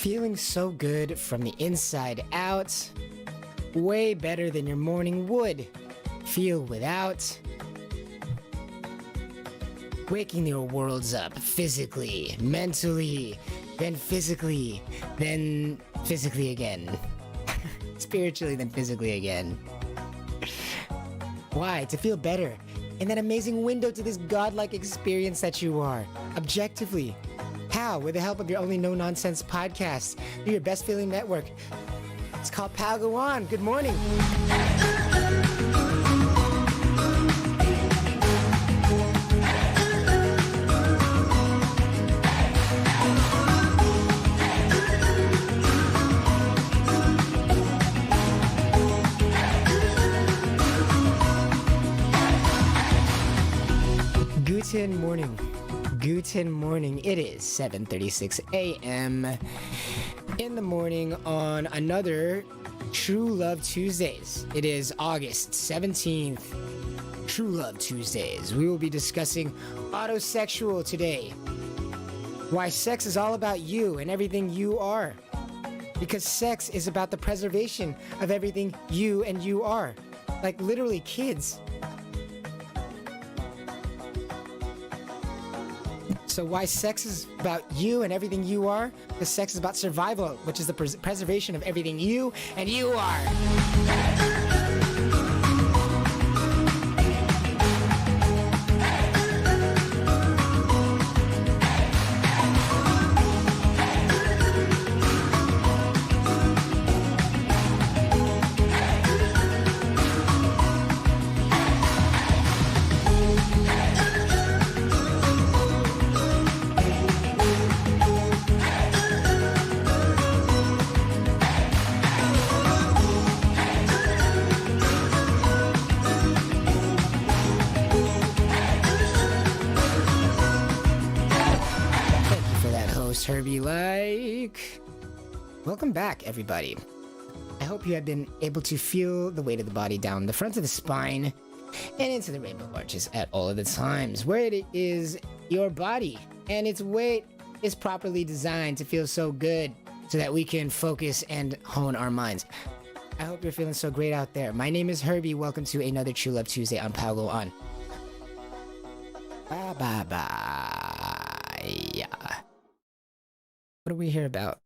Feeling so good from the inside out. Way better than your morning would feel without. Waking your worlds up physically, mentally, then physically, then physically again. Spiritually, then physically again. Why? To feel better. In that amazing window to this godlike experience that you are. Objectively. How? With the help of your only no-nonsense podcast. Through your best feeling network. It's called Pal Go On. Good morning. Guten morning. Guten morning. It is 7:36 a.m. in the morning on another True Love Tuesdays. It is August 17th. True Love Tuesdays. We will be discussing autosexual today. Why sex is all about you and everything you are. Because sex is about the preservation of everything you and you are. Like literally kids. So why sex is about you and everything you are? Because sex is about survival, which is the preservation of everything you and you are. Herbie like. Welcome back, everybody. I hope you have been able to feel the weight of the body down the front of the spine and into the rainbow arches at all of the times where it is your body and its weight is properly designed to feel so good so that we can focus and hone our minds. I hope you're feeling so great out there. My name is Herbie. Welcome to another True Love Tuesday on Pal Go On. Bye bye bye. Yeah. What are we here about?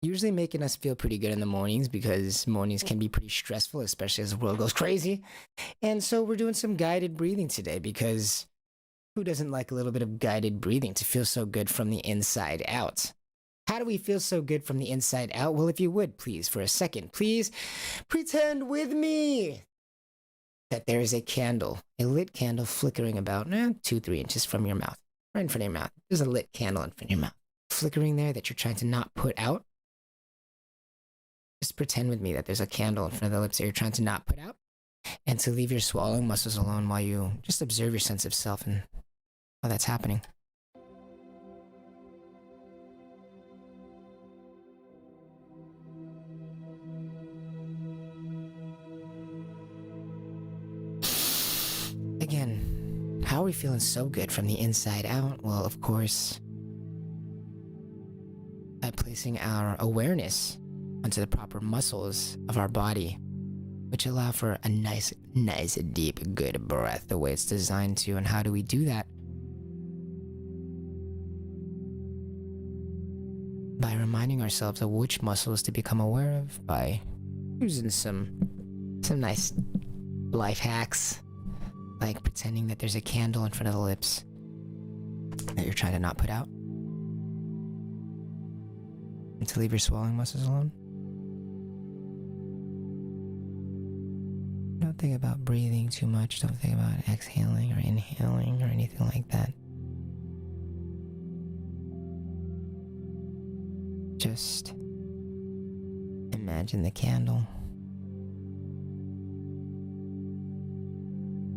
Usually making us feel pretty good in the mornings because mornings can be pretty stressful, especially as the world goes crazy. And so we're doing some guided breathing today because who doesn't like a little bit of guided breathing to feel so good from the inside out? How do we feel so good from the inside out? Well, if you would, please, for a second, please pretend with me that there is a candle, a lit candle flickering about 2-3 inches from your mouth, right in front of your mouth. There's a lit candle in front of your mouth. Flickering there that you're trying to not put out. Just pretend with me that there's a candle in front of the lips that you're trying to not put out, and to leave your swallowing muscles alone while you just observe your sense of self and how that's happening. Again, how are we feeling so good from the inside out? Well, of course, by placing our awareness onto the proper muscles of our body, which allow for a nice, deep, good breath the way it's designed to. And how do we do that? By reminding ourselves of which muscles to become aware of, by using some nice life hacks, like pretending that there's a candle in front of the lips that you're trying to not put out. And to leave your swallowing muscles alone. Don't think about breathing too much. Don't think about exhaling or inhaling or anything like that. Just imagine the candle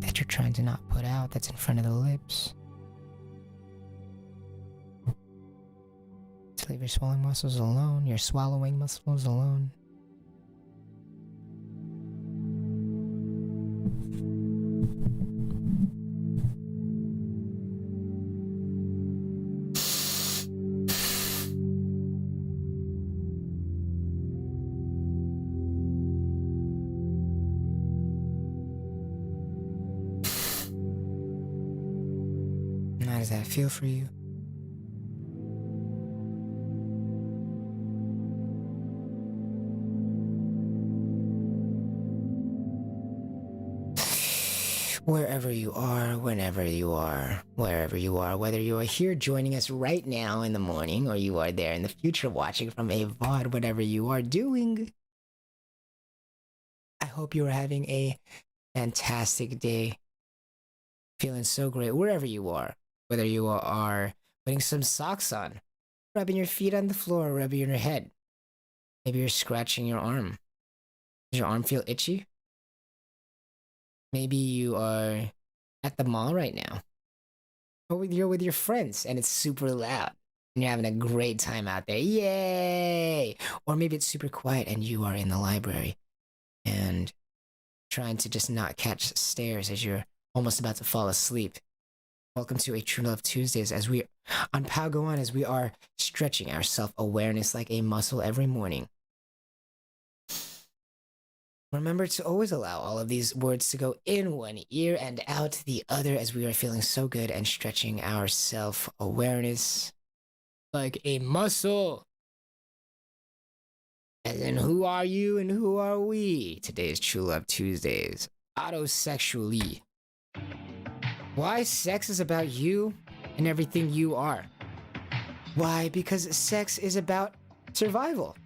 that you're trying to not put out that's in front of the lips. Leave your swallowing muscles alone, your swallowing muscles alone. does that feel for you? Wherever you are, whenever you are, wherever you are, whether you are here joining us right now in the morning or you are there in the future watching from a VOD, whatever you are doing, I hope you are having a fantastic day. Feeling so great wherever you are, whether you are putting some socks on, rubbing your feet on the floor, rubbing your head. Maybe you're scratching your arm. Does your arm feel itchy? Maybe you are at the mall right now. Or you're with your friends and it's super loud. And you're having a great time out there. Yay! Or maybe it's super quiet and you are in the library and trying to just not catch stares as you're almost about to fall asleep. Welcome to a True Love Tuesdays as we on Pao Go On as we are stretching our self-awareness like a muscle every morning. Remember to always allow all of these words to go in one ear and out the other as we are feeling so good and stretching our self-awareness like a muscle. As in, who are you and who are we? Today is True Love Tuesdays. Autosexually. Why sex is about you and everything you are. Why? Because sex is about survival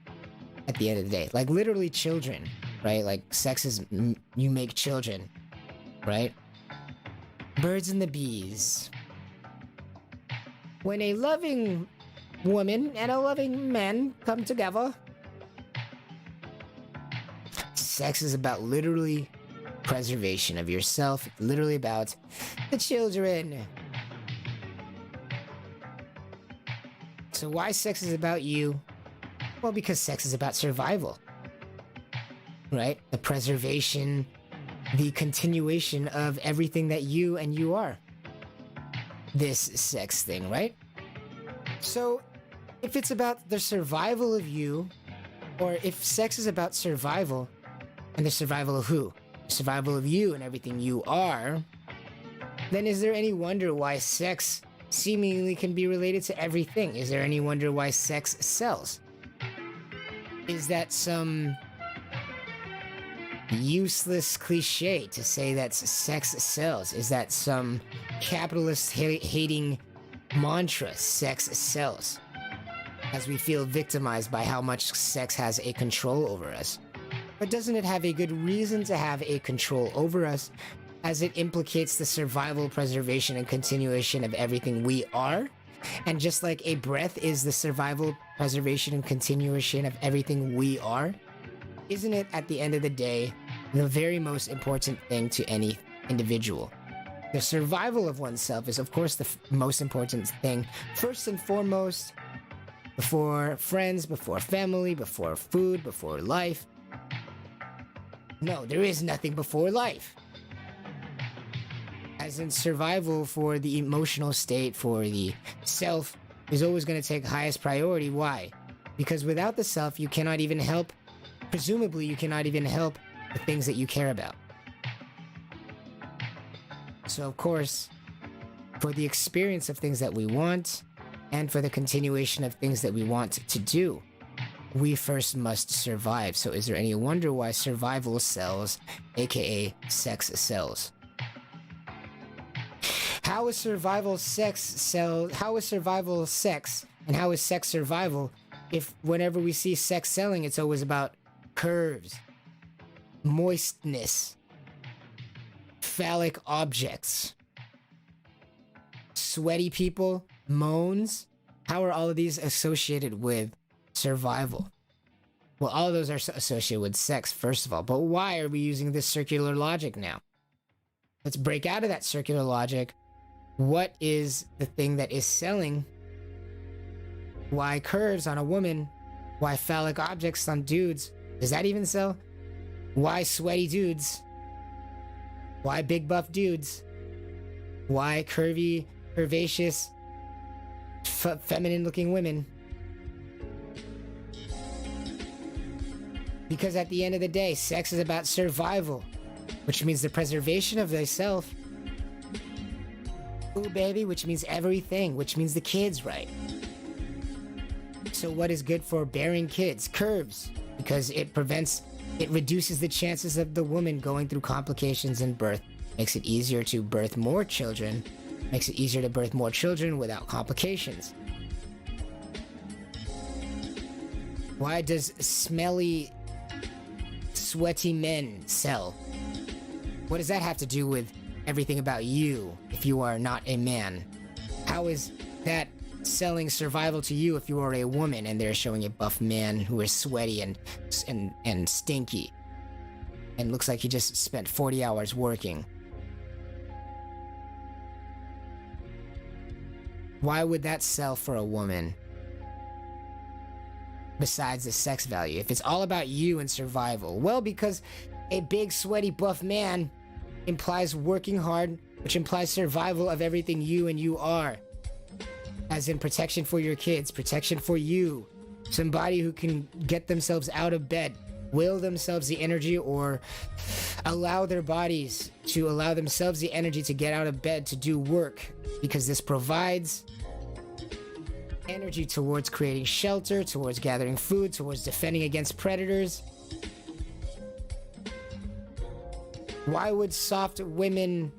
at the end of the day. Like literally children. Right? Like, sex is, you make children, right? Birds and the bees. When a loving woman and a loving man come together, sex is about literally preservation of yourself. It's literally about the children. So why sex is about you? Well, because sex is about survival. Right? The preservation, the continuation of everything that you and you are. This sex thing, right? So, if it's about the survival of you, or if sex is about survival, and the survival of who? Survival of you and everything you are, then is there any wonder why sex seemingly can be related to everything? Is there any wonder why sex sells? Is that some useless cliche to say that sex sells? Is that some capitalist hating mantra? Sex sells. As we feel victimized by how much sex has a control over us. But doesn't it have a good reason to have a control over us, as it implicates the survival, preservation, and continuation of everything we are? And just like a breath is the survival, preservation, and continuation of everything we are, isn't it, at the end of the day, the very most important thing to any individual? The survival of oneself is, of course, the most important thing. First and foremost, before friends, before family, before food, before life. No, there is nothing before life. As in, survival for the emotional state, for the self, is always going to take highest priority. Why? Because without the self, you cannot even help. Presumably, you cannot even help the things that you care about. So, of course, for the experience of things that we want, and for the continuation of things that we want to do, we first must survive. So is there any wonder why survival sells, aka sex sells? How is survival sex how is survival sex, and how is sex survival if whenever we see sex selling, it's always about curves, moistness, phallic objects, sweaty people, moans? How are all of these associated with survival? Well, all of those are associated with sex, first of all. But why are we using this circular logic now? Let's break out of that circular logic. What is the thing that is selling? Why curves on a woman? Why phallic objects on dudes? Does that even sell? Why sweaty dudes? Why big buff dudes? Why curvy, curvaceous, feminine looking women? Because at the end of the day, sex is about survival, which means the preservation of thyself. Ooh, baby, which means everything, which means the kids, right? So what is good for bearing kids? Curves, because it reduces the chances of the woman going through complications in birth. Makes it easier to birth more children. Makes it easier to birth more children without complications. Why does smelly, sweaty men sell? What does that have to do with everything about you if you are not a man? How is that selling survival to you if you are a woman and they're showing a buff man who is sweaty and stinky and looks like he just spent 40 hours working? Why would that sell for a woman? Besides the sex value, if it's all about you and survival. Well, because a big sweaty buff man implies working hard, which implies survival of everything you and you are. As in protection for your kids, protection for you. Somebody who can get themselves out of bed, will themselves the energy, or allow their bodies to allow themselves the energy to get out of bed to do work, because this provides energy towards creating shelter, towards gathering food, towards defending against predators. Why would soft women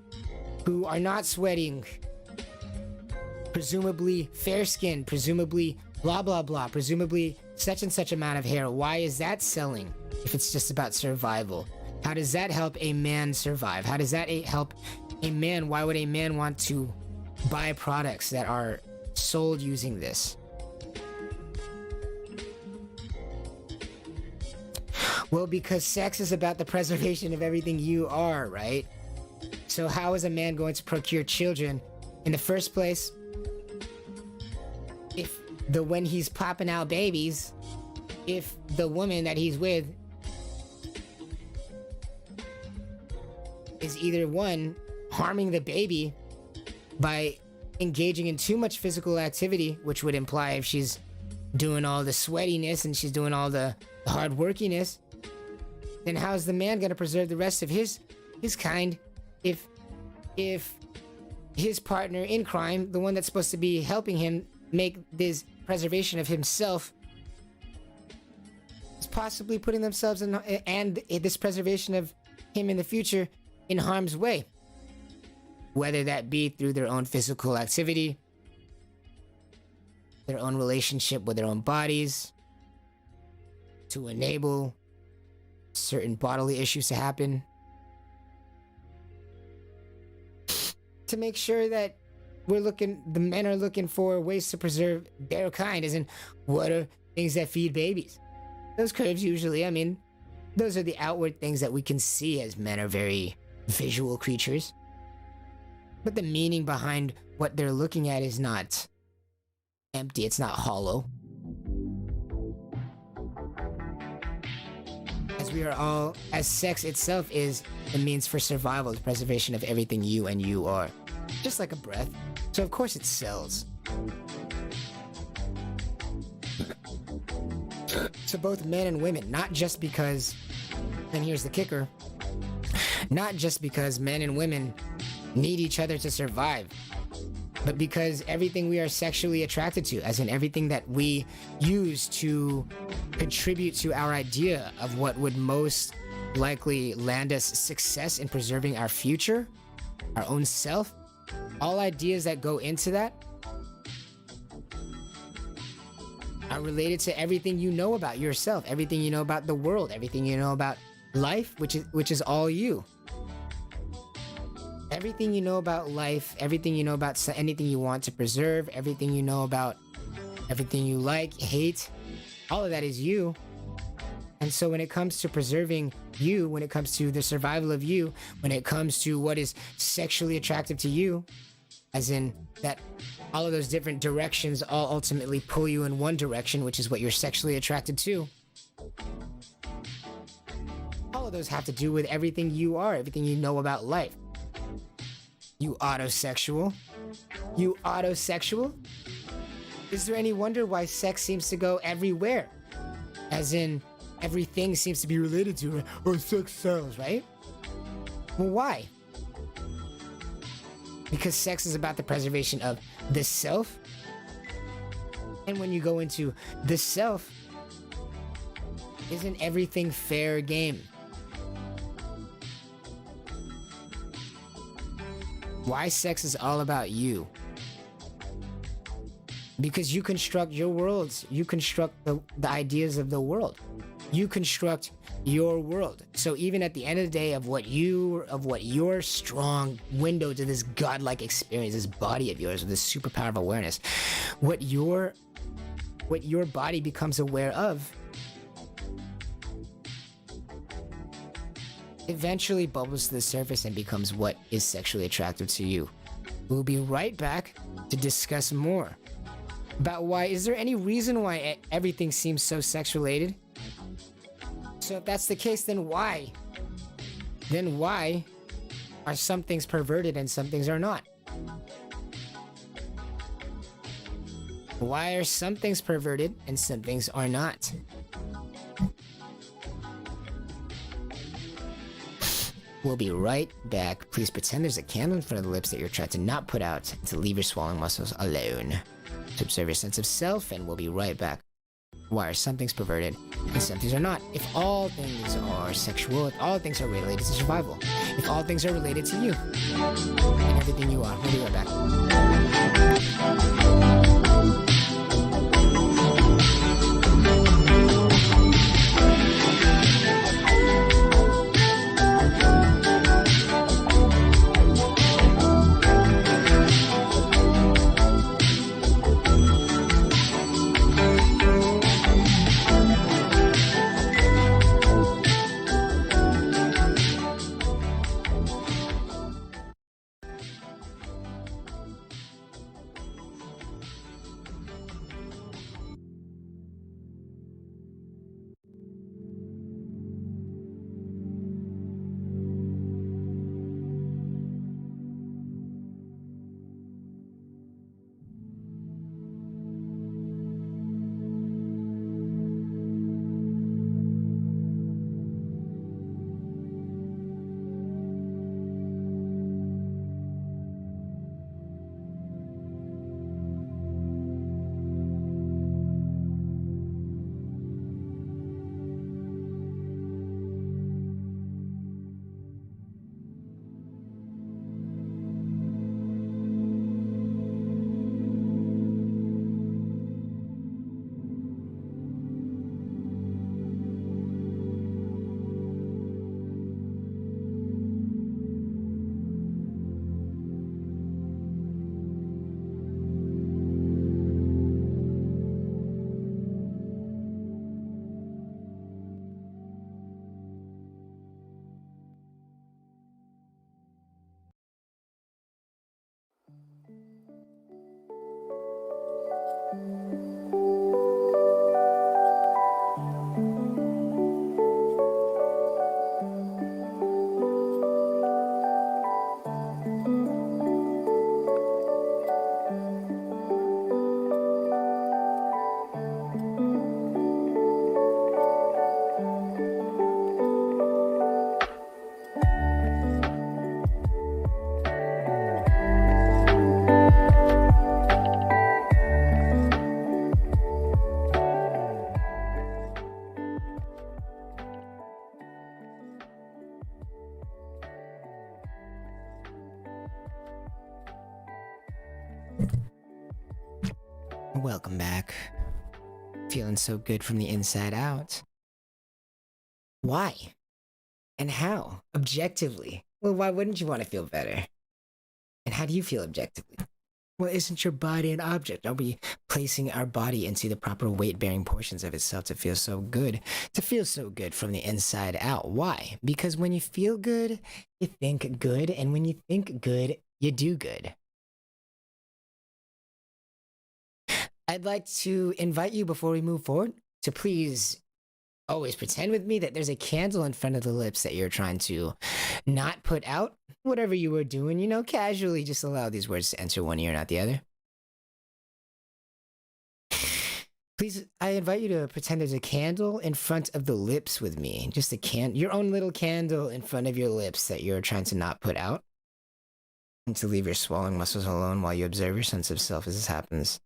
who are not sweating, presumably fair-skinned, presumably blah blah blah, presumably such and such amount of hair, why is that selling if it's just about survival? How does that help a man survive? How does that help a man? Why would a man want to buy products that are sold using this? Well, because sex is about the preservation of everything you are, right? So how is a man going to procure children in the first place if when he's popping out babies, if the woman that he's with is either one, harming the baby by engaging in too much physical activity, which would imply if she's doing all the sweatiness and she's doing all the hard workiness, then how's the man going to preserve the rest of his kind if his partner in crime, the one that's supposed to be helping him make this preservation of himself, is possibly putting themselves in, and this preservation of him in the future, in harm's way? Whether that be through their own physical activity, their own relationship with their own bodies, to enable certain bodily issues to happen, to make sure that the men are looking for ways to preserve their kind, as in, what are things that feed babies? Those curves usually, I mean, those are the outward things that we can see, as men are very visual creatures. But the meaning behind what they're looking at is not empty, it's not hollow. As sex itself is the means for survival, the preservation of everything you and you are. Just like a breath. So of course it sells. So both men and women, not just because, and here's the kicker, not just because men and women need each other to survive, but because everything we are sexually attracted to, as in everything that we use to contribute to our idea of what would most likely land us success in preserving our future, our own self, all ideas that go into that are related to everything you know about yourself, everything you know about the world, everything you know about life, which is all you. Everything you know about life, everything you know about anything you want to preserve, everything you know about everything you like, hate, all of that is you. And so when it comes to preserving you, when it comes to the survival of you, when it comes to what is sexually attractive to you, as in that all of those different directions all ultimately pull you in one direction, which is what you're sexually attracted to. All of those have to do with everything you are, everything you know about life. You autosexual? You autosexual? Is there any wonder why sex seems to go everywhere? As in, everything seems to be related to it, or sex sells, right? Well, why? Because sex is about the preservation of the self. And when you go into the self, isn't everything fair game? Why sex is all about you? Because you construct your worlds. You construct the ideas of the world. You construct your world. So even at the end of the day of what your strong window to this godlike experience, this body of yours with this superpower of awareness, what your body becomes aware of eventually bubbles to the surface and becomes what is sexually attractive to you. We'll be right back to discuss more about why. Is there any reason why everything seems so sex-related? So if that's the case, then why? Then why are some things perverted and some things are not? Why are some things perverted and some things are not? We'll be right back. Please pretend there's a candle in front of the lips that you're trying to not put out and to leave your swallowing muscles alone. To observe your sense of self, and we'll be right back. Why are some things perverted and some things are not? If all things are sexual, if all things are related to survival, if all things are related to you and everything you are. We'll be right back. Welcome back. Feeling so good from the inside out. Why? And how? Objectively. Well, why wouldn't you want to feel better? And how do you feel objectively? Well, isn't your body an object? Are we placing our body into the proper weight-bearing portions of itself to feel so good? To feel so good from the inside out. Why? Because when you feel good, you think good. And when you think good, you do good. I'd like to invite you before we move forward to please always pretend with me that there's a candle in front of the lips that you're trying to not put out. Whatever you were doing, you know, casually just allow these words to enter one ear, not the other. Please, I invite you to pretend there's a candle in front of the lips with me. Just your own little candle in front of your lips that you're trying to not put out. And to leave your swallowing muscles alone while you observe your sense of self as this happens.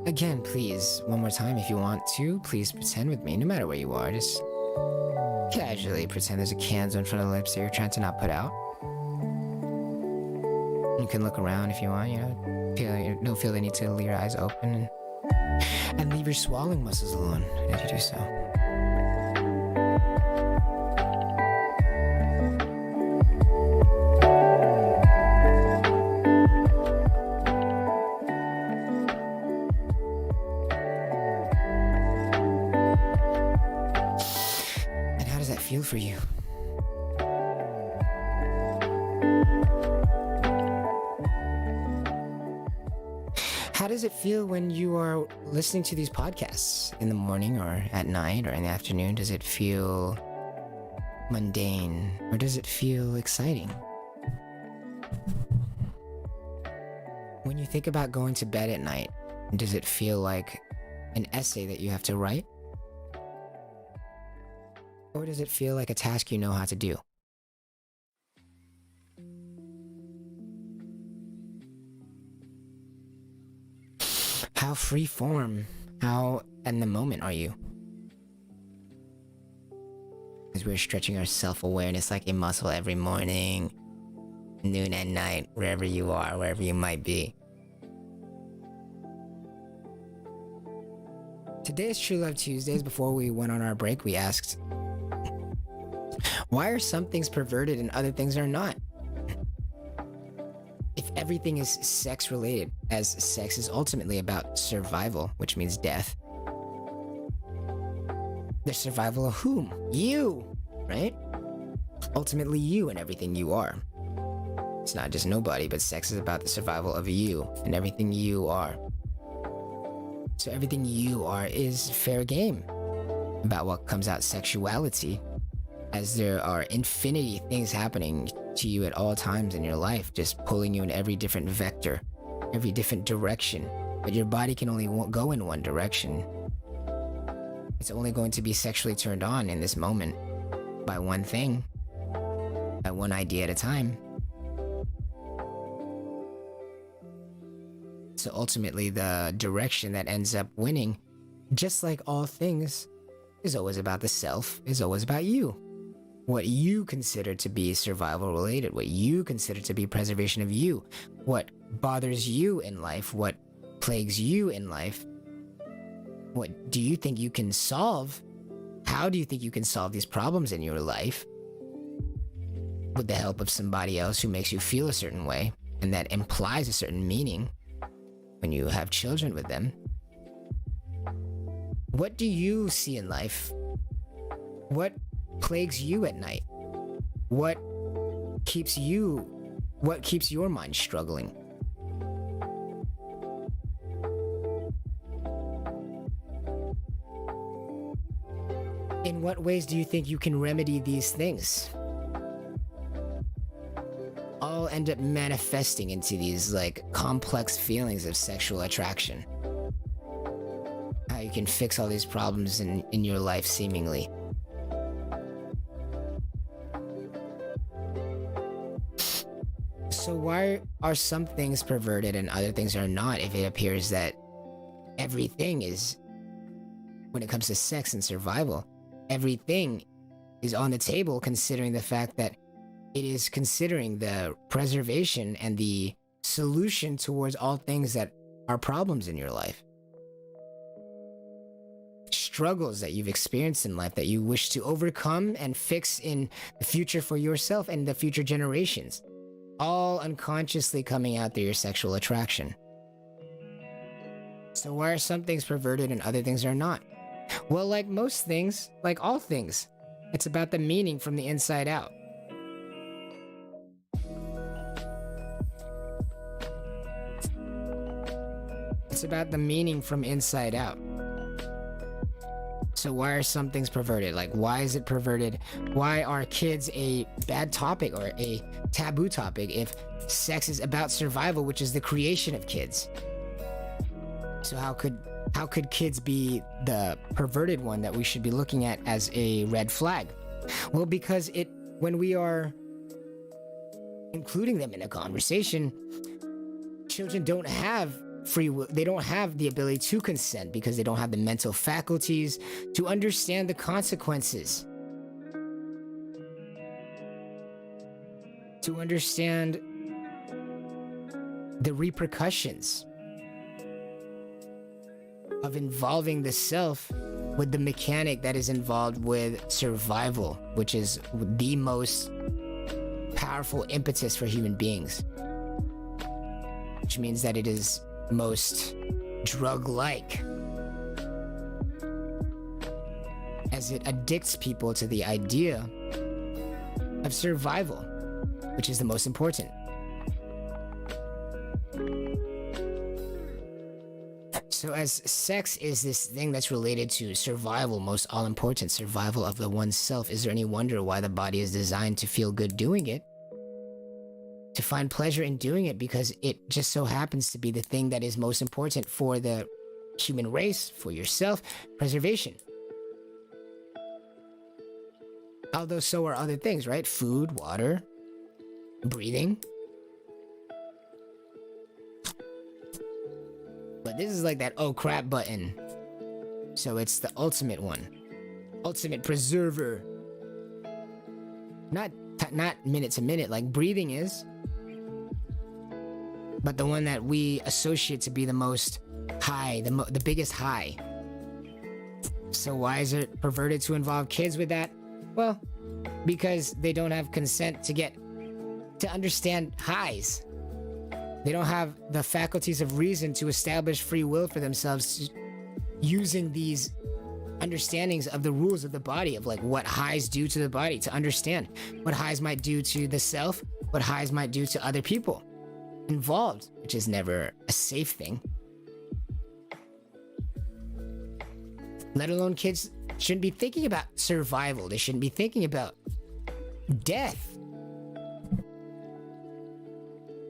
Again, please, one more time if you want to, please pretend with me, no matter where you are, just casually pretend there's a candle in front of the lips that you're trying to not put out. You can look around if you want, don't feel the need to leave your eyes open and leave your swallowing muscles alone as you do so. Feel for you. How does it feel when you are listening to these podcasts in the morning or at night or in the afternoon? Does it feel mundane or does it feel exciting? When you think about going to bed at night, does it feel like an essay that you have to write? Or does it feel like a task you know how to do? How free-form, how in the moment are you? As we're stretching our self-awareness like a muscle every morning, noon and night, wherever you are, wherever you might be. Today is True Love Tuesdays. Before we went on our break, we asked, why are some things perverted and other things are not? If everything is sex related, as sex is ultimately about survival, which means death, the survival of whom? You, right? Ultimately you and everything you are. It's not just nobody, but sex is about the survival of you and everything you are. So everything you are is fair game about what comes out sexuality, as there are infinity things happening to you at all times in your life, just pulling you in every different vector, every different direction. But your body can only go in one direction. It's only going to be sexually turned on in this moment by one thing, by one idea at a time. So ultimately, the direction that ends up winning, just like all things, is always about the self, is always about you. What you consider to be survival related, what you consider to be preservation of you, what bothers you in life, what plagues you in life. What do you think you can solve? How do you think you can solve these problems in your life? With the help of somebody else who makes you feel a certain way, and that implies a certain meaning when you have children with them. What do you see in life? What plagues you at night? What keeps your mind struggling? In what ways do you think you can remedy these things? All end up manifesting into these like complex feelings of sexual attraction. How you can fix all these problems in your life seemingly. So why are some things perverted and other things are not, if it appears that everything is, when it comes to sex and survival, everything is on the table, considering the fact that it is considering the preservation and the solution towards all things that are problems in your life. Struggles that you've experienced in life that you wish to overcome and fix in the future for yourself and the future generations. All unconsciously coming out through your sexual attraction. So why are some things perverted and other things are not? Well, like most things, like all things, it's about the meaning from the inside out. It's about the meaning from inside out. So why are some things perverted? Like, why is it perverted? Why are kids a bad topic or a taboo topic if sex is about survival, which is the creation of kids? So how could kids be the perverted one that we should be looking at as a red flag? Well, because when we are including them in a conversation, children don't have free will. They don't have the ability to consent because they don't have the mental faculties to understand the consequences, to understand the repercussions of involving the self with the mechanic that is involved with survival, which is the most powerful impetus for human beings, which means that it is most drug-like, as it addicts people to the idea of survival, which is the most important. So as sex is this thing that's related to survival, most all-important survival of the oneself, is there any wonder why the body is designed to feel good doing it? To find pleasure in doing it, because it just so happens to be the thing that is most important for the human race, for your self-preservation. Although so are other things, right? Food, water, breathing. But this is like that oh crap button. So it's the ultimate one. Ultimate preserver. Not minute to minute like breathing is, but the one that we associate to be the most high, the biggest high. So why is it perverted to involve kids with that? Well, because they don't have consent to understand highs. They don't have the faculties of reason to establish free will for themselves using these understandings of the rules of the body, of like what highs do to the body, to understand what highs might do to the self, what highs might do to other people involved, which is never a safe thing. Let alone kids shouldn't be thinking about survival. They shouldn't be thinking about death,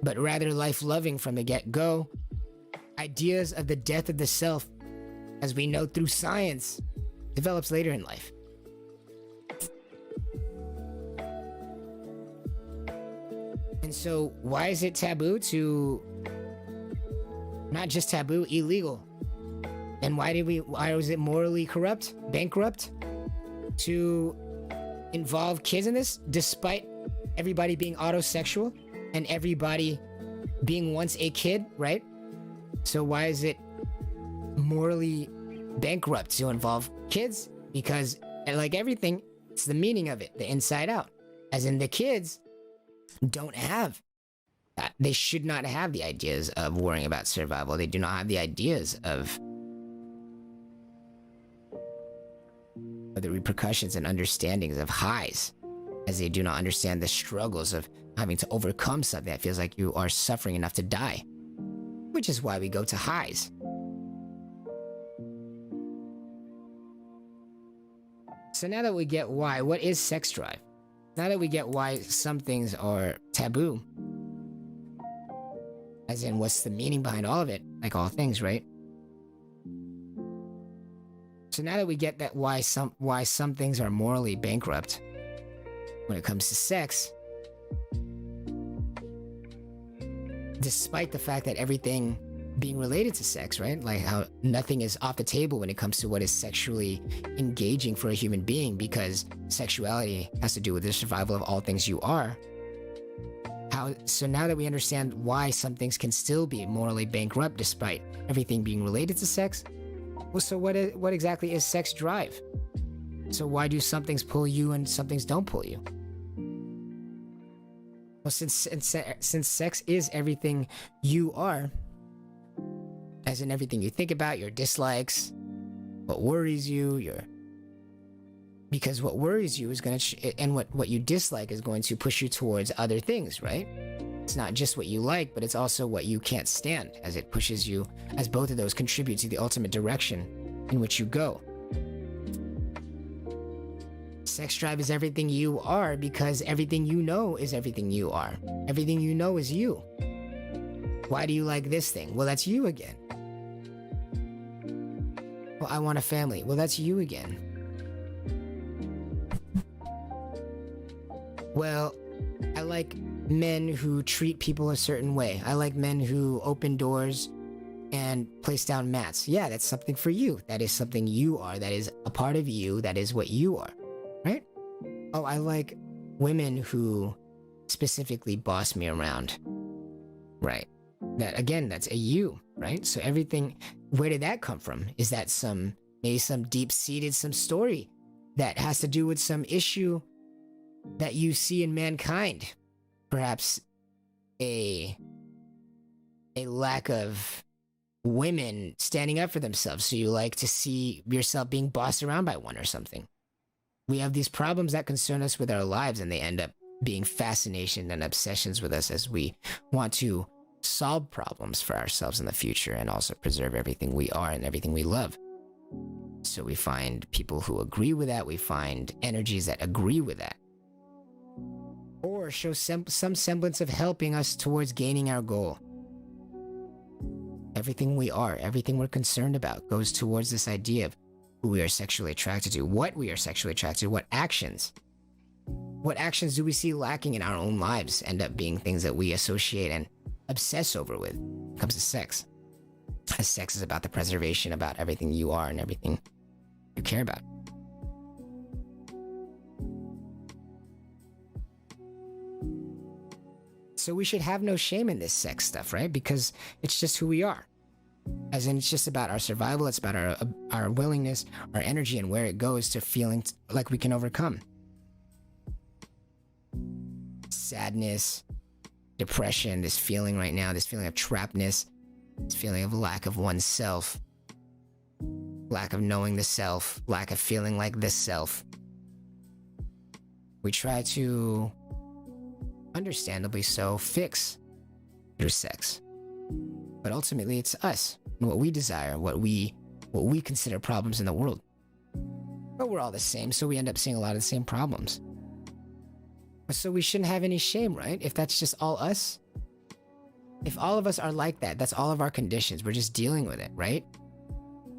but rather life loving from the get-go. Ideas of the death of the self, as we know through science, develops later in life. And so why is it taboo to, not just taboo, illegal? And why was it morally corrupt, bankrupt to involve kids in this, despite everybody being autosexual and everybody being once a kid, right? So why is it morally bankrupt to involve kids? Because like everything, it's the meaning of it, the inside out. As in the kids don't have that. They should not have the ideas of worrying about survival. They do not have the ideas of the repercussions and understandings of highs, as they do not understand the struggles of having to overcome something that feels like you are suffering enough to die, which is why we go to highs. So now that we get why, what is sex drive? Now that we get why some things are taboo, as in what's the meaning behind all of it, like all things, right? So now that we get that why some things are morally bankrupt when it comes to sex, despite the fact that everything being related to sex, right? Like how nothing is off the table when it comes to what is sexually engaging for a human being, because sexuality has to do with the survival of all things you are. So now that we understand why some things can still be morally bankrupt despite everything being related to sex, well, so what exactly is sex drive? So why do some things pull you and some things don't pull you? Well, since sex is everything you are, as in everything you think about, your dislikes, what worries you, because what worries you is going to, and what you dislike is going to push you towards other things, right? It's not just what you like, but it's also what you can't stand, as it pushes you, as both of those contribute to the ultimate direction in which you go. Sex drive is everything you are because everything you know is everything you are. Everything you know is you. Why do you like this thing? Well, that's you again. Well, I want a family. Well, that's you again. Well, I like men who treat people a certain way. I like men who open doors and place down mats. Yeah, that's something for you. That is something you are. That is a part of you. That is what you are, right? Oh, I like women who specifically boss me around, right? That, again, that's a you, right? So everything, where did that come from? Is that maybe some deep-seated, some story that has to do with some issue that you see in mankind? Perhaps a lack of women standing up for themselves, so you like to see yourself being bossed around by one or something. We have these problems that concern us with our lives, and they end up being fascination and obsessions with us as we want to solve problems for ourselves in the future and also preserve everything we are and everything we love. So we find people who agree with that. We find energies that agree with that, or show some semblance of helping us towards gaining our goal. Everything we are, everything we're concerned about goes towards this idea of who we are sexually attracted to, what we are sexually attracted to, what actions do we see lacking in our own lives end up being things that we associate and obsess over with when it comes to sex. As sex is about the preservation, about everything you are and everything you care about. So we should have no shame in this sex stuff, right? Because it's just who we are. As in, it's just about our survival. It's about our willingness, our energy, and where it goes to feeling like we can overcome sadness, depression, this feeling right now, this feeling of trappedness, this feeling of lack of oneself, lack of knowing the self, lack of feeling like the self. We try to, understandably so, fix through sex. But ultimately it's us and what we desire, what we consider problems in the world. But we're all the same, so we end up seeing a lot of the same problems. So we shouldn't have any shame, right? If that's just all us. If all of us are like that, that's all of our conditions. We're just dealing with it, right?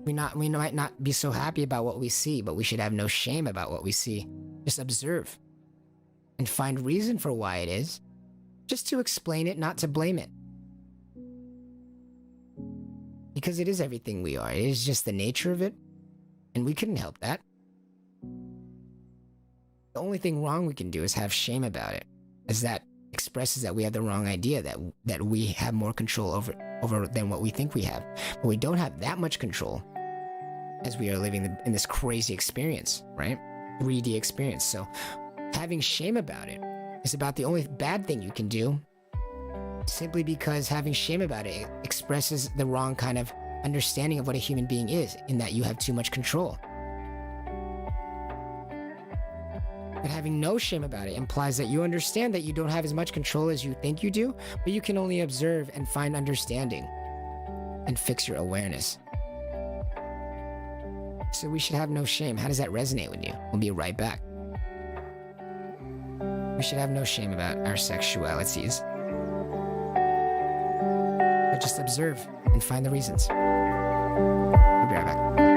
We might not be so happy about what we see, but we should have no shame about what we see. Just observe and find reason for why it is, just to explain it, not to blame it. Because it is everything we are. It is just the nature of it, and we couldn't help that. The only thing wrong we can do is have shame about it, as that expresses that we have the wrong idea, that we have more control over than what we think we have. But we don't have that much control as we are living in this crazy experience, right? 3D experience. So having shame about it is about the only bad thing you can do, simply because having shame about it expresses the wrong kind of understanding of what a human being is, in that you have too much control. But having no shame about it implies that you understand that you don't have as much control as you think you do, but you can only observe and find understanding and fix your awareness. So we should have no shame. How does that resonate with you? We'll be right back. We should have no shame about our sexualities, but just observe and find the reasons. We'll be right back.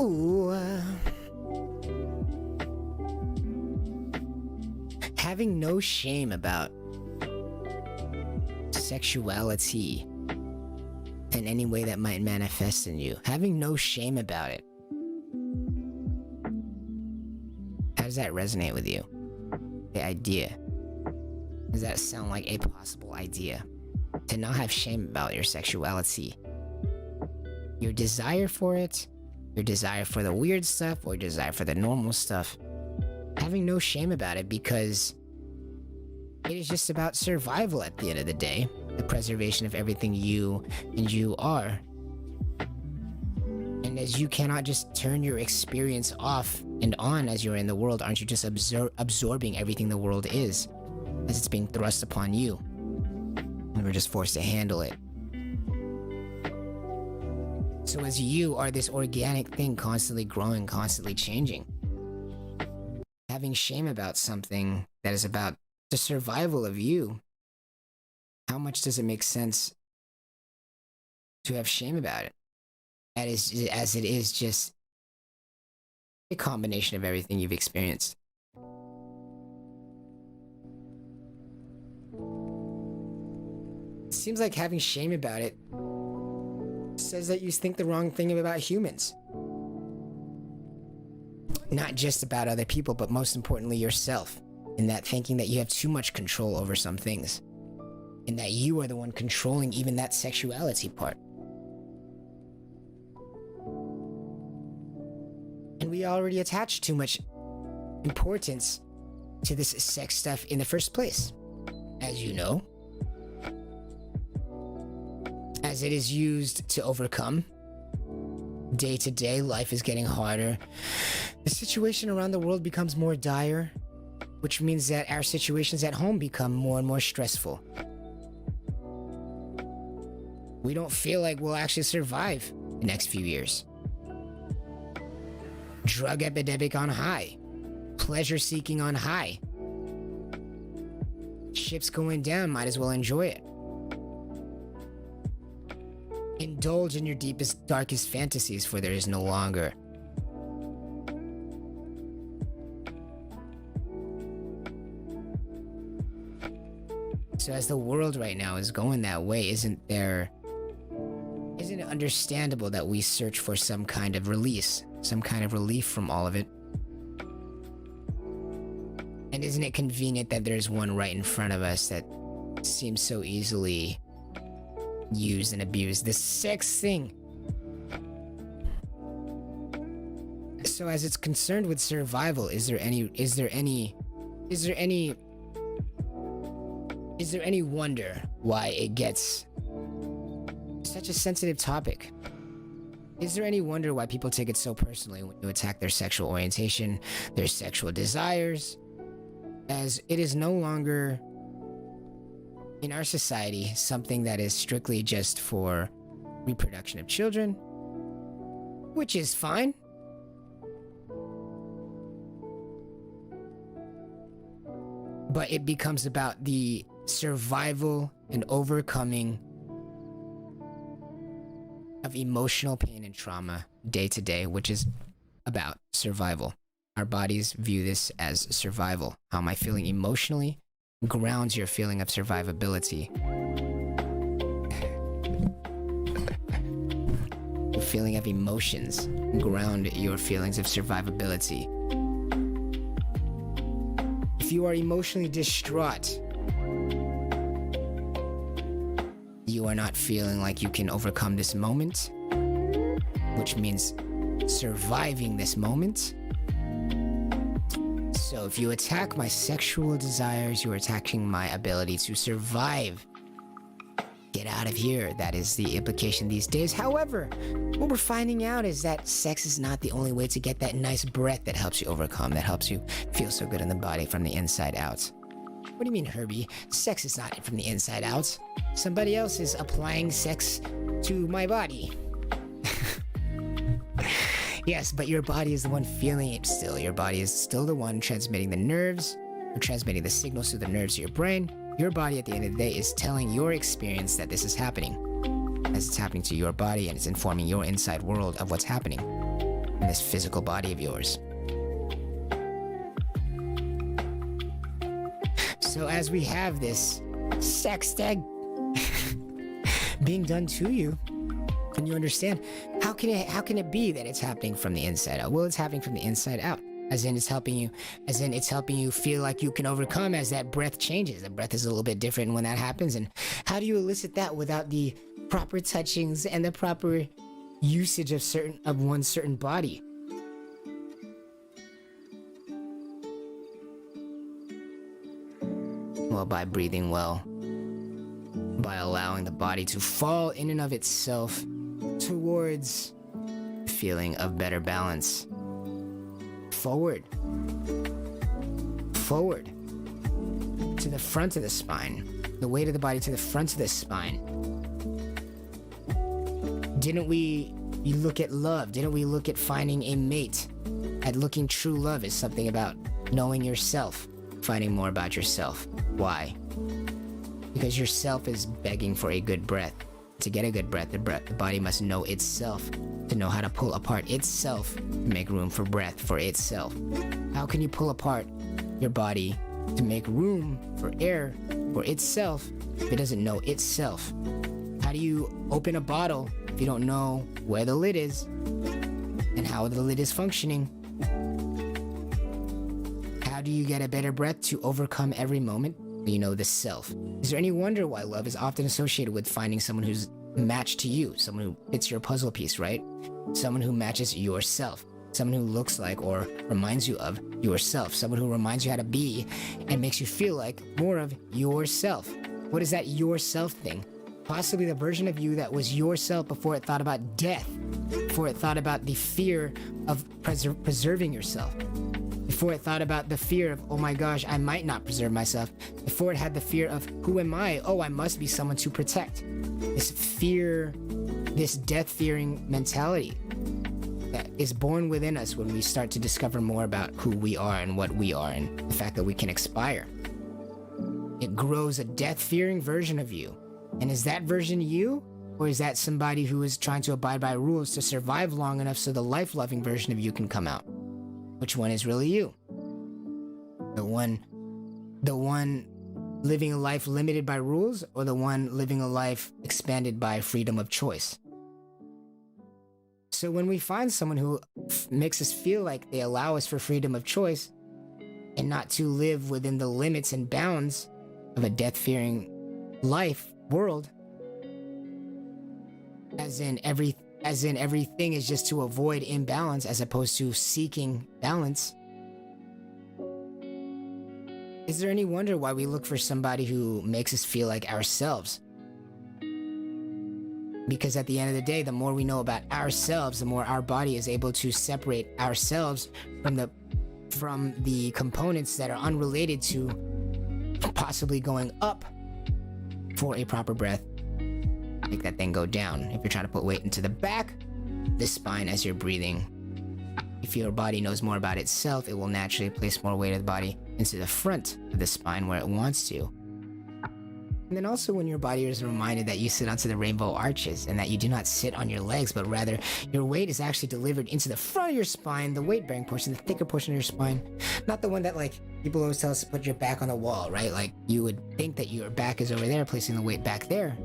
Ooh. Having no shame about sexuality in any way that might manifest in you. Having no shame about it. How does that resonate with you? The idea. Does that sound like a possible idea? To not have shame about your sexuality. Your desire for it, your desire for the weird stuff, or your desire for the normal stuff. Having no shame about it, because it is just about survival at the end of the day. The preservation of everything you and you are. And as you cannot just turn your experience off and on as you're in the world, aren't you just absorbing everything the world is as it's being thrust upon you? And we're just forced to handle it. So as you are this organic thing constantly growing, constantly changing, having shame about something that is about the survival of you, how much does it make sense to have shame about it? As it is just a combination of everything you've experienced. It seems like having shame about it says that you think the wrong thing about humans. Not just about other people, but most importantly yourself. In that thinking that you have too much control over some things. And that you are the one controlling even that sexuality part. And we already attach too much importance to this sex stuff in the first place. As you know. As it is used to overcome. Day to day, life is getting harder. The situation around the world becomes more dire, which means that our situations at home become more and more stressful. We don't feel like we'll actually survive the next few years. Drug epidemic on high. Pleasure seeking on high. Ships going down, might as well enjoy it. Indulge in your deepest, darkest fantasies, for there is no longer. So as the world right now is going that way, isn't it understandable that we search for some kind of release, some kind of relief from all of it? And isn't it convenient that there's one right in front of us that seems so easily used and abused? The sex thing. So as it's concerned with survival, is there any wonder why it gets such a sensitive topic? Is there any wonder why people take it so personally when you attack their sexual orientation, their sexual desires? As it is no longer in our society something that is strictly just for reproduction of children, which is fine. But it becomes about the survival and overcoming of emotional pain and trauma day to day, which is about survival. Our bodies view this as survival. How am I feeling emotionally grounds your feeling of survivability. Your feeling of emotions ground your feelings of survivability. If you are emotionally distraught, you are not feeling like you can overcome this moment, which means surviving this moment. So if you attack my sexual desires, you are attacking my ability to survive. Get out of here. That is the implication these days. However, what we're finding out is that sex is not the only way to get that nice breath that helps you overcome, that helps you feel so good in the body from the inside out. What do you mean, Herbie? Sex is not from the inside out. Somebody else is applying sex to my body. Yes, but your body is the one feeling it still. Your body is still the one transmitting the nerves, or transmitting the signals through the nerves to your brain. Your body at the end of the day is telling your experience that this is happening. As it's happening to your body, and it's informing your inside world of what's happening. in this physical body of yours. So as we have this sex tag being done to you, and you understand, how can it be that it's happening from the inside out? Well, it's happening from the inside out. As in it's helping you feel like you can overcome as that breath changes. The breath is a little bit different when that happens. And how do you elicit that without the proper touchings and the proper usage of one's certain body? Well, by breathing well, by allowing the body to fall in and of itself towards a feeling of better balance. Forward to the front of the spine, the weight of the body to the front of the spine. Didn't we look at love? Didn't we look at finding a mate? At looking true love is something about knowing yourself, finding more about yourself. Why? Because yourself is begging for a good breath. To get a good breath, the body must know itself, to know how to pull apart itself, to make room for breath for itself. How can you pull apart your body to make room for air for itself if it doesn't know itself? How do you open a bottle if you don't know where the lid is and how the lid is functioning? How do you get a better breath to overcome every moment? You know the self. Is there any wonder why love is often associated with finding someone who's matched to you, someone who fits your puzzle piece, right? Someone who matches yourself, someone who looks like or reminds you of yourself, someone who reminds you how to be and makes you feel like more of yourself. What is that yourself thing? Possibly the version of you that was yourself before it thought about death, before it thought about the fear of preserving yourself, before it thought about the fear of, oh my gosh, I might not preserve myself, before it had the fear of, who am I? Oh, I must be someone to protect. This fear, this death-fearing mentality that is born within us when we start to discover more about who we are and what we are and the fact that we can expire. It grows a death-fearing version of you. And is that version you? Or is that somebody who is trying to abide by rules to survive long enough so the life-loving version of you can come out? Which one is really you? The one living a life limited by rules, or the one living a life expanded by freedom of choice? So when we find someone who makes us feel like they allow us for freedom of choice and not to live within the limits and bounds of a death-fearing life world, as in everything is just to avoid imbalance as opposed to seeking balance, is there any wonder why we look for somebody who makes us feel like ourselves? Because at the end of the day, the more we know about ourselves, the more our body is able to separate ourselves from the components that are unrelated to possibly going up for a proper breath. Make that thing go down. If you're trying to put weight into the back, the spine as you're breathing, if your body knows more about itself, it will naturally place more weight of the body into the front of the spine where it wants to. And then also when your body is reminded that you sit onto the rainbow arches and that you do not sit on your legs, but rather your weight is actually delivered into the front of your spine, the weight-bearing portion, the thicker portion of your spine. Not the one that, like, people always tell us to put your back on the wall, right? Like, you would think that your back is over there, placing the weight back there.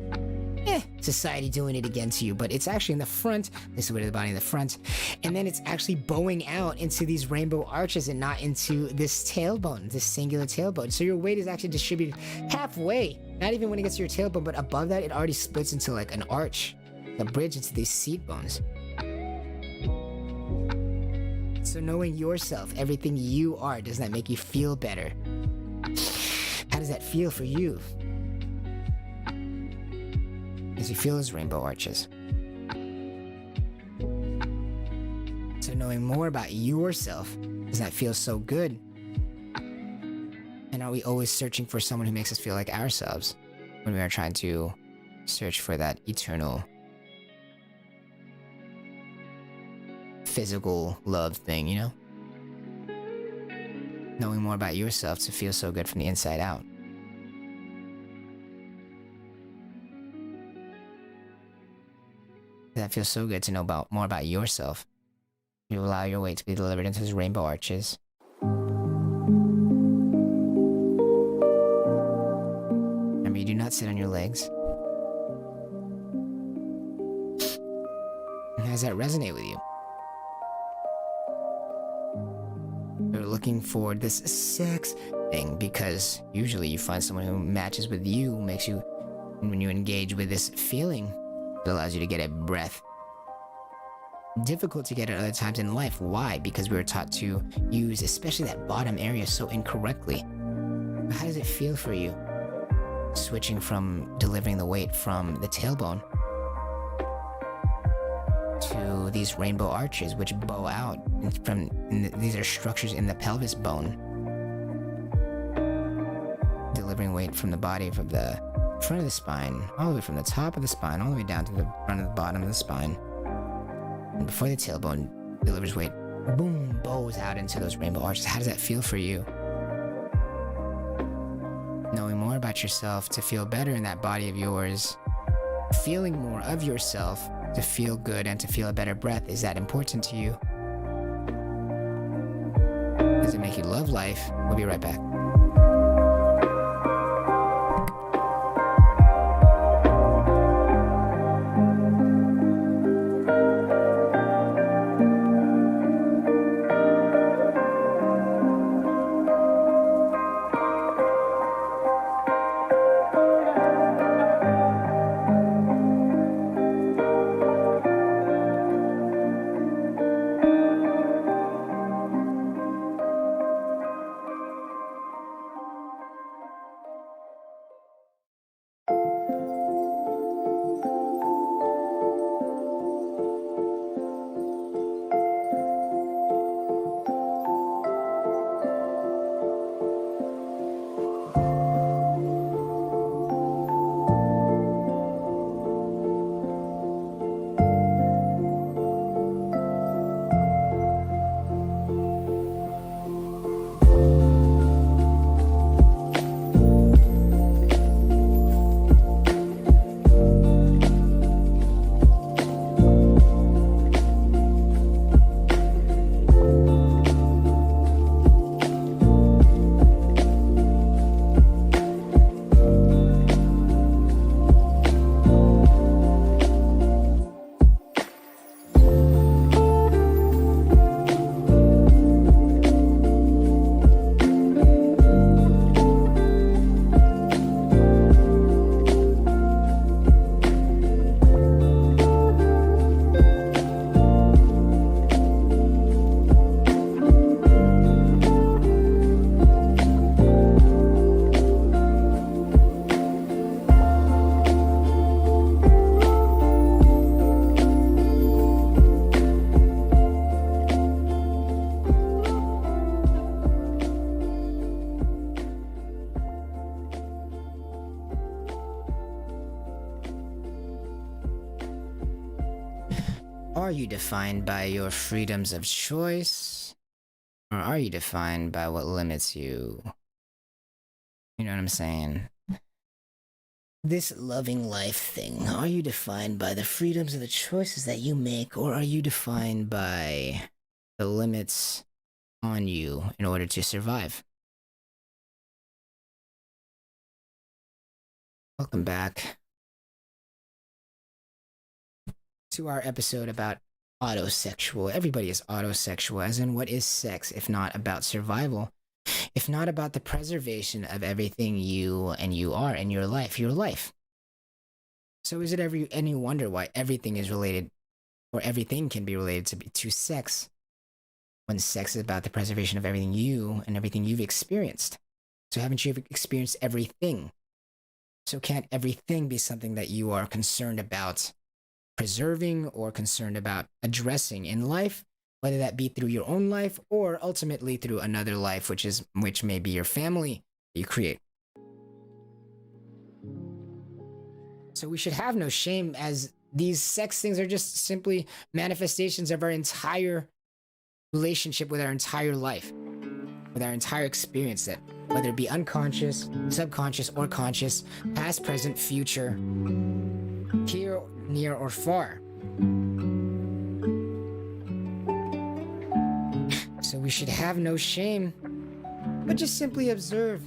Society doing it again to you, but it's actually in the front. This is the weight of the body in the front. And then it's actually bowing out into these rainbow arches and not into this tailbone, this singular tailbone. So your weight is actually distributed halfway. Not even when it gets to your tailbone, but above that, it already splits into like an arch, a bridge into these seat bones. So knowing yourself, everything you are, does that make you feel better? How does that feel for you? As you feel those rainbow arches. So knowing more about yourself, does that feel so good? And are we always searching for someone who makes us feel like ourselves when we are trying to search for that eternal physical love thing, you know? Knowing more about yourself to feel so good from the inside out. That feels so good to know more about yourself. You allow your weight to be delivered into those rainbow arches. Remember, you do not sit on your legs. How does that resonate with you? You're looking for this sex thing because usually you find someone who matches with you, makes you, when you engage with this feeling, it allows you to get a breath. Difficult to get at other times in life. Why? Because we were taught to use especially that bottom area so incorrectly. But how does it feel for you? Switching from delivering the weight from the tailbone to these rainbow arches which bow out from these are structures in the pelvis bone, delivering weight from the body, from the front of the spine, all the way from the top of the spine all the way down to the front of the bottom of the spine, and before the tailbone delivers weight, boom, bows out into those rainbow arches. How does that feel for you? Knowing more about yourself to feel better in that body of yours, feeling more of yourself to feel good and to feel a better breath, is that important to you? Does it make you love life? We'll be right back. Are you defined by your freedoms of choice? Or are you defined by what limits you? You know what I'm saying? This loving life thing, are you defined by the freedoms of the choices that you make, or are you defined by the limits on you in order to survive? Welcome back to our episode about autosexual. Everybody is autosexual, as in what is sex if not about survival? If not about the preservation of everything you and you are in your life, your life. So is it any wonder why everything is related, or everything can be related to sex, when sex is about the preservation of everything you and everything you've experienced? So haven't you experienced everything? So can't everything be something that you are concerned about preserving or concerned about addressing in life, whether that be through your own life or ultimately through another life, which may be your family that you create? So we should have no shame, as these sex things are just simply manifestations of our entire relationship with our entire life, with our entire experience, that whether it be unconscious, subconscious, or conscious, past, present, future, here, near, or far. we should have no shame, but just simply observe.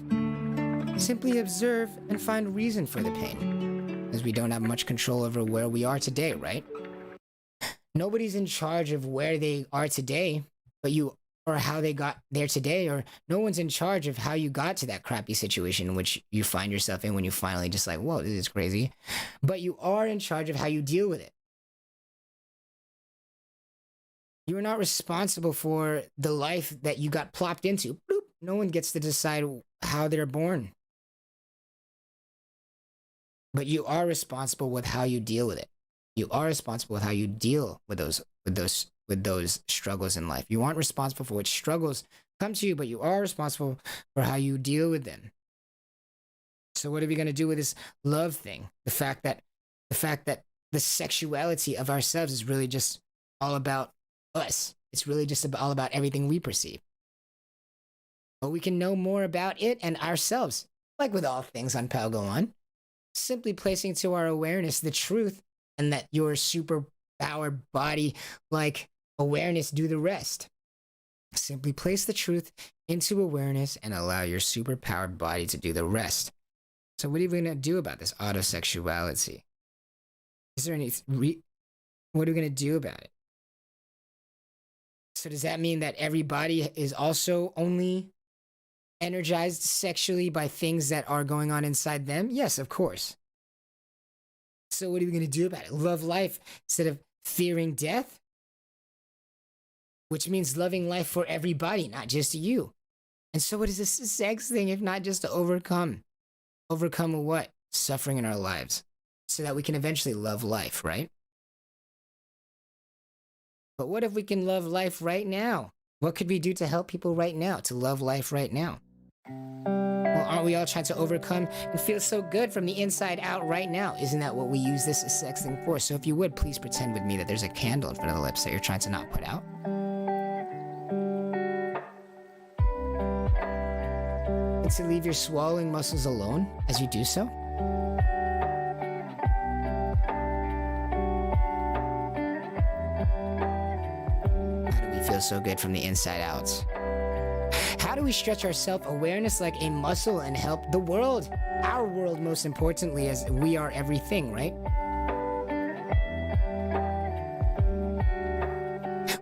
Simply observe and find reason for the pain, as we don't have much control over where we are today, right? Nobody's in charge of where they are today, but you, or how they got there today, or no one's in charge of how you got to that crappy situation in which you find yourself in when you finally just like, whoa, this is crazy. But you are in charge of how you deal with it. You are not responsible for the life that you got plopped into. Bloop. No one gets to decide how they're born. But you are responsible with how you deal with it. You are responsible with how you deal with those struggles in life. You aren't responsible for which struggles come to you, but you are responsible for how you deal with them. So what are we going to do with this love thing? The fact that the sexuality of ourselves is really just all about us. It's really just all about everything we perceive. But we can know more about it and ourselves, like with all things on Pal Go On, simply placing to our awareness the truth, and that your superpowered body like awareness do the rest. Simply place the truth into awareness and allow your superpowered body to do the rest. So what are we going to do about this autosexuality? Is there any what are we going to do about it? So does that mean that everybody is also only energized sexually by things that are going on inside them? Yes, of course. So what are we going to do about it? Love life instead of fearing death? Which means loving life for everybody, not just you. And so what is this sex thing if not just to overcome? Overcome what? Suffering in our lives. So that we can eventually love life, right? But what if we can love life right now? What could we do to help people right now, to love life right now? Well, aren't we all trying to overcome and feel so good from the inside out right now? Isn't that what we use this sex thing for? So if you would, please pretend with me that there's a candle in front of the lips that you're trying to not put out. And to leave your swallowing muscles alone as you do so. How do we feel so good from the inside out? How do we stretch our self-awareness like a muscle and help the world? Our world, most importantly, as we are everything, right?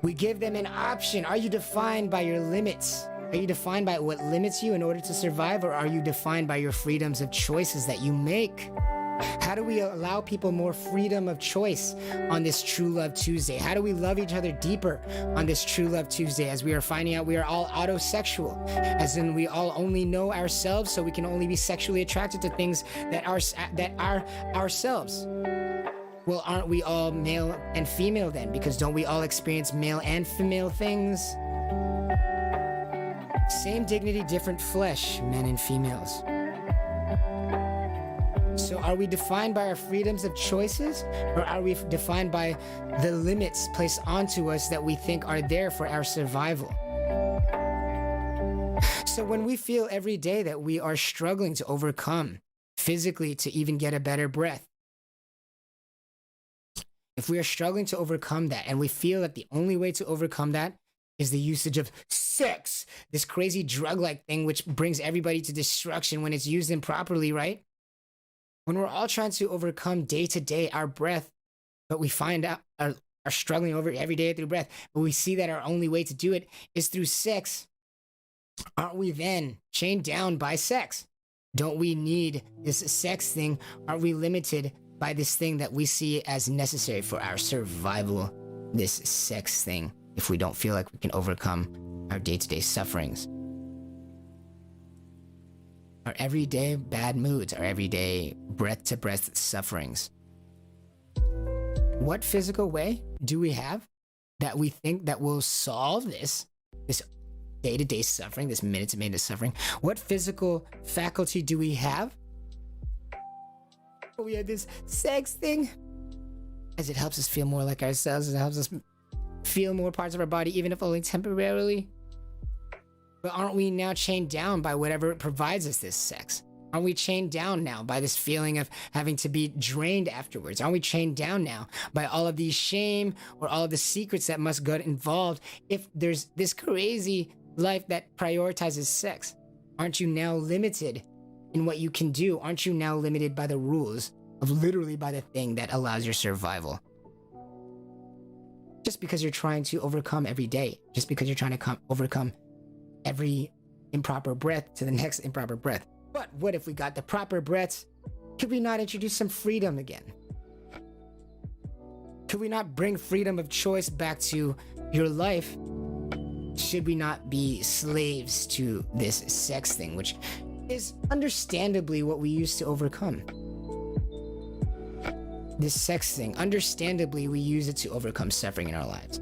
We give them an option. Are you defined by your limits? Are you defined by what limits you in order to survive, or are you defined by your freedoms of choices that you make? How do we allow people more freedom of choice on this True Love Tuesday? How do we love each other deeper on this True Love Tuesday, as we are finding out we are all autosexual, as in we all only know ourselves, so we can only be sexually attracted to things that are ourselves? Well, aren't we all male and female then? Because don't we all experience male and female things? Same dignity, different flesh, men and females. So are we defined by our freedoms of choices, or are we defined by the limits placed onto us that we think are there for our survival? So when we feel every day that we are struggling to overcome physically to even get a better breath, if we are struggling to overcome that and we feel that the only way to overcome that is the usage of sex, this crazy drug-like thing which brings everybody to destruction when it's used improperly, right? When we're all trying to overcome day to day our breath, but we find out are struggling over it every day through breath, but we see that our only way to do it is through sex, aren't we then chained down by sex? Don't we need this sex thing? Aren't we limited by this thing that we see as necessary for our survival, this sex thing, if we don't feel like we can overcome our day-to-day sufferings? Our everyday bad moods, our everyday breath-to-breath sufferings. What physical way do we have that we think that will solve this day-to-day suffering, this minute-to-minute suffering? What physical faculty do we have? We have this sex thing, as it helps us feel more like ourselves. It helps us feel more parts of our body, even if only temporarily. But aren't we now chained down by whatever provides us this sex? Aren't we chained down now by this feeling of having to be drained afterwards? Aren't we chained down now by all of these shame or all of the secrets that must get involved if there's this crazy life that prioritizes sex? Aren't you now limited in what you can do? Aren't you now limited by the rules of literally by the thing that allows your survival? Just because you're trying to overcome every day, just because you're trying to overcome every improper breath to the next improper breath. But what if we got the proper breaths? Could we not introduce some freedom again? Could we not bring freedom of choice back to your life? Should we not be slaves to this sex thing, which is understandably what we used to overcome? This sex thing, understandably, we use it to overcome suffering in our lives.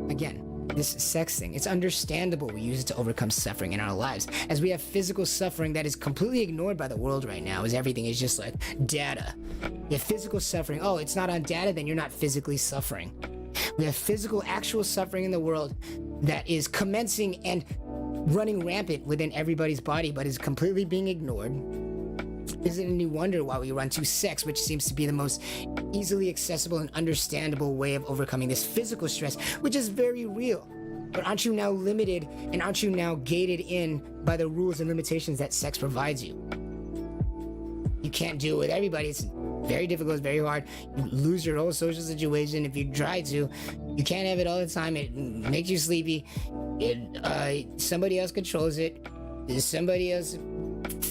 Again, this sex thing, it's understandable we use it to overcome suffering in our lives, as we have physical suffering that is completely ignored by the world right now, as everything is just like data. We have physical suffering. Oh, it's not on data, then you're not physically suffering. We have physical, actual suffering in the world that is commencing and running rampant within everybody's body, but is completely being ignored. Isn't it any wonder why we run to sex, which seems to be the most easily accessible and understandable way of overcoming this physical stress, which is very real. But aren't you now limited and aren't you now gated in by the rules and limitations that sex provides you? You can't do it with everybody. It's very difficult, it's very hard. You lose your whole social situation if you try to. You can't have it all the time. It makes you sleepy. Somebody else controls it. Somebody else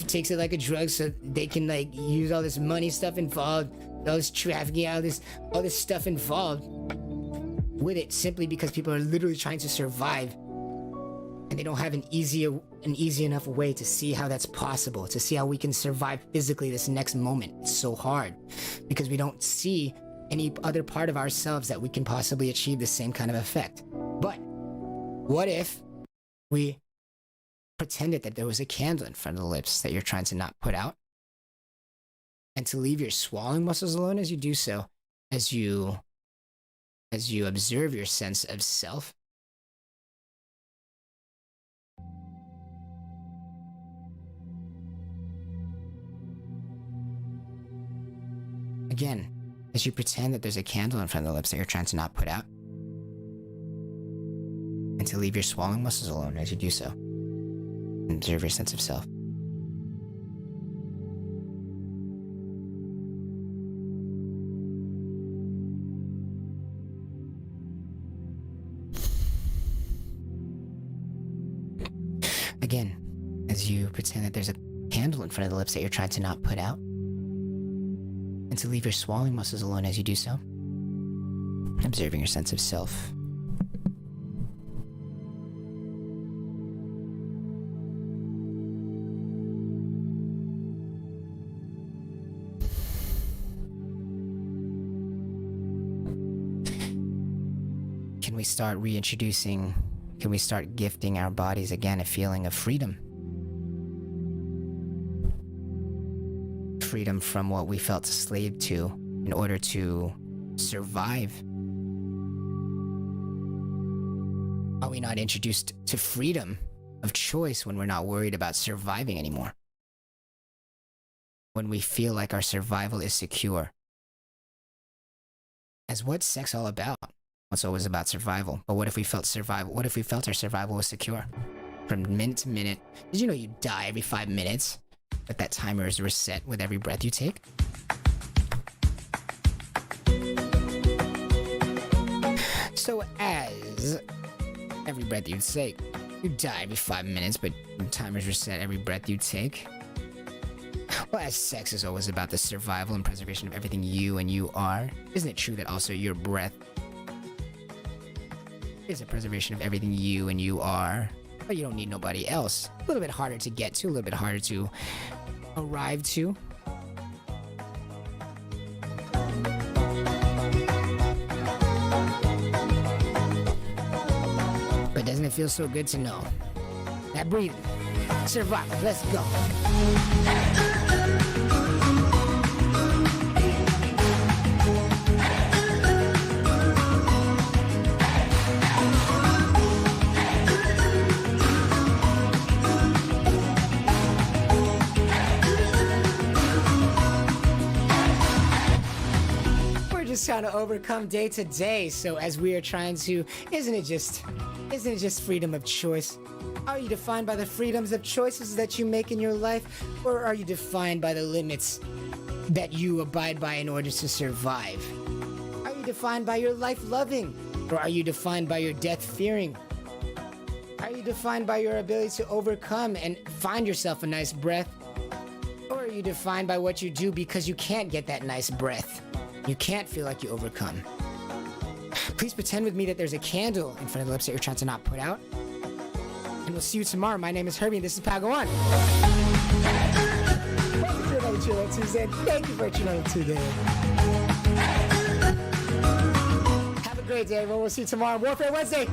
takes it like a drug so they can like use all this money stuff involved, all this trafficking, all this stuff involved with it, simply because people are literally trying to survive and they don't have an easy enough way to see how that's possible, to see how we can survive physically this next moment. It's so hard because we don't see any other part of ourselves that we can possibly achieve the same kind of effect. But what if we pretended that there was a candle in front of the lips that you're trying to not put out, and to leave your swallowing muscles alone as you do so, as you observe your sense of self? Again, as you pretend that there's a candle in front of the lips that you're trying to not put out, and to leave your swallowing muscles alone as you do so. Observe your sense of self. Again, as you pretend that there's a candle in front of the lips that you're trying to not put out, and to leave your swallowing muscles alone as you do so. Observing your sense of self. Can we start gifting our bodies again a feeling of freedom? Freedom from what we felt slave to in order to survive? Are we not introduced to freedom of choice when we're not worried about surviving anymore? When we feel like our survival is secure? As what's sex all about? It's always about survival. But what if we felt survival? What if we felt our survival was secure? From minute to minute. Did you know you die every 5 minutes? But that timer is reset with every breath you take? So as every breath you take, you die every 5 minutes, but the timer's reset every breath you take. Well, as sex is always about the survival and preservation of everything you and you are, isn't it true that also your breath is a preservation of everything you and you are? But you don't need nobody else. A little bit harder to get to, a little bit harder to arrive to. But doesn't it feel so good to know that breathing, survival, let's go. just trying to overcome day to day. So as we are trying to, isn't it just freedom of choice? Are you defined by the freedoms of choices that you make in your life, or are you defined by the limits that you abide by in order to survive? Are you defined by your life loving, or are you defined by your death fearing? Are you defined by your ability to overcome and find yourself a nice breath? Or are you defined by what you do because you can't get that nice breath? You can't feel like you overcome. Please pretend with me that there's a candle in front of the lips that you're trying to not put out. And we'll see you tomorrow. My name is Herbie, and this is Pago On. Thank you for another Chill on Tuesday. Thank you for tuning on today. Have a great day, everyone. We'll see you tomorrow on Warfare Wednesday.